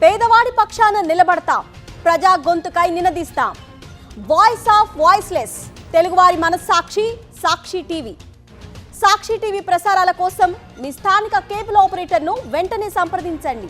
పేదవాడి పక్షాన నిలబడతాం, ప్రజా గొంతుకై నినదిస్తాం. వాయిస్ ఆఫ్ వాయిస్లెస్, తెలుగువారి మనస్సాక్షి సాక్షి టీవీ. సాక్షి టీవీ ప్రసారాల కోసం మీ స్థానిక కేబుల్ ఆపరేటర్ను వెంటనే సంప్రదించండి.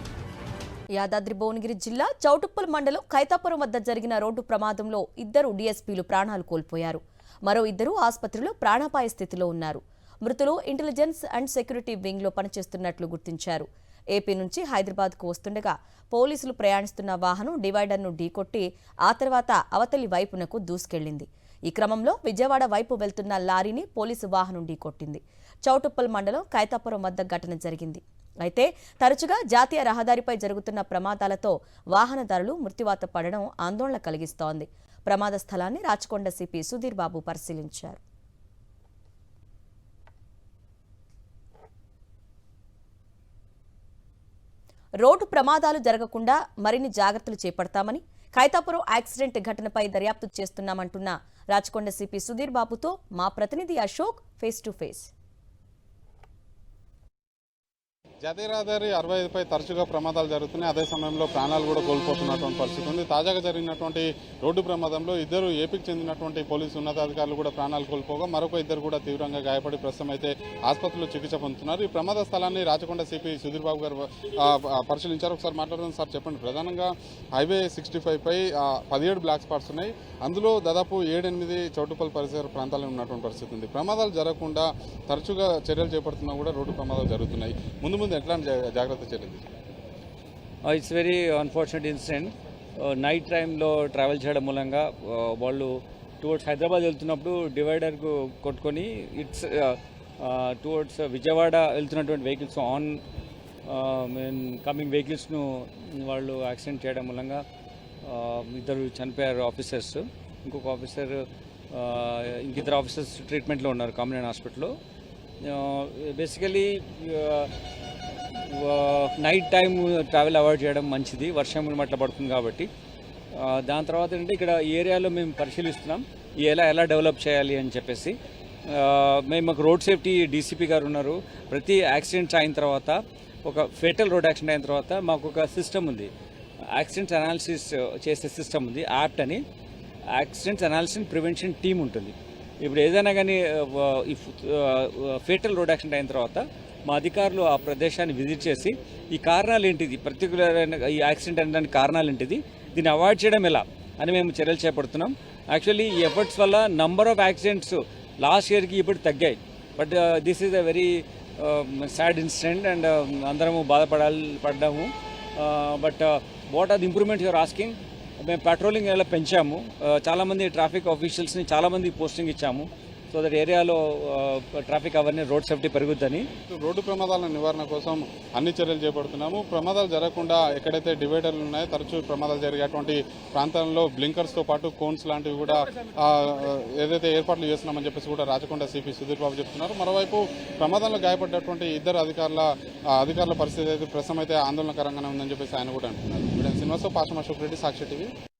యాదాద్రి భువనగిరి జిల్లా చౌటుప్పల్ మండలం కైతాపురం వద్ద జరిగిన రోడ్డు ప్రమాదంలో 2 డీఎస్పీలు ప్రాణాలు కోల్పోయారు. మరో 2 ఆసుపత్రిలో ప్రాణాపాయ స్థితిలో ఉన్నారు. మృతులు ఇంటెలిజెన్స్ అండ్ సెక్యూరిటీ వింగ్ లో పనిచేస్తున్నట్లు గుర్తించారు. ఏపీ నుంచి హైదరాబాద్కు వస్తుండగా పోలీసులు ప్రయాణిస్తున్న వాహనం డివైడర్ను ఢీకొట్టి ఆ తర్వాత అవతలి వైపునకు దూసుకెళ్లింది. ఈ క్రమంలో విజయవాడ వైపు వెళ్తున్న లారీని పోలీసు వాహనం ఢీకొట్టింది. చౌటుప్పల్ మండలం కైతాపురం వద్ద ఘటన జరిగింది. అయితే తరచుగా జాతీయ రహదారిపై జరుగుతున్న ప్రమాదాలతో వాహనదారులు మృత్యువాత పడడం ఆందోళన కలిగిస్తోంది. ప్రమాద స్థలాన్ని రాచకొండ సిపి సుధీర్ బాబు పరిశీలించారు. రోడ్డు ప్రమాదాలు జరగకుండా మరిన్ని జాగ్రత్తలు చేపడతామని, ఖైతాపురం యాక్సిడెంట్ ఘటనపై దర్యాప్తు చేస్తున్నామంటున్న రాచకొండ సిపి సుధీర్ బాబుతో మా ప్రతినిధి అశోక్ ఫేస్ టు ఫేస్. జాతీయ రహదారి 65పై తరచుగా ప్రమాదాలు జరుగుతున్నాయి. అదే సమయంలో ప్రాణాలు కూడా కోల్పోతున్నటువంటి పరిస్థితి ఉంది. తాజాగా జరిగినటువంటి రోడ్డు ప్రమాదంలో 2 ఏపీకి చెందినటువంటి పోలీసు ఉన్నతాధికారులు కూడా ప్రాణాలు కోల్పోగా మరొక 2 కూడా తీవ్రంగా గాయపడి ప్రస్తుతం అయితే ఆసుపత్రిలో చికిత్స పొందుతున్నారు. ఈ ప్రమాద స్థలాన్ని రాచకొండ సిపి సుధీర్ బాబు గారు పరిశీలించారు. ఒకసారి మాట్లాడుతుంది సార్. చెప్పండి, ప్రధానంగా హైవే 65పై 17 బ్లాక్ స్పాట్స్ ఉన్నాయి. అందులో దాదాపు 7-8 చౌటుప్పల్ పరిసర ప్రాంతాల్లో ఉన్నటువంటి పరిస్థితి ఉంది. ప్రమాదాలు జరగకుండా తరచుగా చర్యలు చేపడుతున్నా కూడా రోడ్డు ప్రమాదాలు జరుగుతున్నాయి. ముందు ఎట్లాంటి జాగ్రత్త చర్యలు? It's very unfortunate incident. Night టైంలో ట్రావెల్ చేయడం మూలంగా వాళ్ళు టువర్డ్స్ హైదరాబాద్ వెళ్తున్నప్పుడు డివైడర్కు కొట్టుకొని ఇట్స్ టువర్డ్స్ విజయవాడ వెళ్తున్నటువంటి వెహికల్స్ ఆన్ కమింగ్ వెహికల్స్ను వాళ్ళు యాక్సిడెంట్ చేయడం మూలంగా 2 చనిపోయారు ఆఫీసర్స్. ఇంకొక ఆఫీసర్ ఇంకిద్దరు ఆఫీసర్స్ ట్రీట్మెంట్లో ఉన్నారు కామన్ హాస్పిటల్లో. Basically night time travel avoid చేయడం మంచిది, వర్షం అట్లా పడుతుంది కాబట్టి. దాని తర్వాత ఏంటంటే ఇక్కడ ఏరియాలో మేము పరిశీలిస్తున్నాం ఎలా డెవలప్ చేయాలి అని చెప్పేసి. మాకు రోడ్ సేఫ్టీ డీసీపీ గారు ఉన్నారు. ప్రతి యాక్సిడెంట్స్ అయిన తర్వాత, ఒక ఫేటల్ రోడ్ యాక్సిడెంట్ అయిన తర్వాత మాకు ఒక సిస్టమ్ ఉంది, యాక్సిడెంట్స్ అనాలిసిస్ చేసే సిస్టమ్ ఉంది, యాప్ట్ అని. యాక్సిడెంట్స్ అనాలిసిస్ ప్రివెన్షన్ టీమ్ ఉంటుంది. ఇప్పుడు ఏదైనా కానీ ఫేటల్ రోడ్ యాక్సిడెంట్ అయిన తర్వాత మా అధికారులు ఆ ప్రదేశాన్ని విజిట్ చేసి ఈ కారణాలు ఏంటిది, పర్టికులర్ ఈ యాక్సిడెంట్ అనడానికి కారణాలు ఏంటిది, దీన్ని అవాయిడ్ చేయడం ఎలా అని మేము చర్యలు చేపడుతున్నాం. యాక్చువల్లీ ఈ ఎఫర్ట్స్ వల్ల నంబర్ ఆఫ్ యాక్సిడెంట్స్ లాస్ట్ ఇయర్కి ఇప్పుడు తగ్గాయి. But this is a very sad incident and అందరము పడ్డాము. But what are the improvements you are asking? మేము పెట్రోలింగ్ ఎలా పెంచాము, చాలామంది ట్రాఫిక్ ఆఫీషియల్స్ని చాలామంది పోస్టింగ్ ఇచ్చాము. సో దట్ ఏరియాలో ట్రాఫిక్ అవేర్నెస్, రోడ్ సేఫ్టీ పెరుగుద్దని. రోడ్డు ప్రమాదాల నివారణ కోసం అన్ని చర్యలు చేపడుతున్నాము. ప్రమాదాలు జరగకుండా ఎక్కడైతే డివైడర్లు ఉన్నాయో తరచూ ప్రమాదాలు జరిగేటువంటి ప్రాంతాల్లో బ్లింకర్స్తో పాటు కోన్స్ లాంటివి కూడా ఏదైతే ఏర్పాట్లు చేస్తున్నామని చెప్పేసి కూడా రాచకొండ సిపి సుధీర్ బాబు చెప్తున్నారు. మరోవైపు ప్రమాదంలో గాయపడ్డటువంటి 2 అధికారుల పరిస్థితి అయితే ప్రస్తుతం అయితే ఆందోళనకరంగానే ఉందని చెప్పేసి ఆయన కూడా అంటున్నారు. శ్రీనివాసరావు, పాషం అశోక్ రెడ్డి, సాక్షి టీవీ.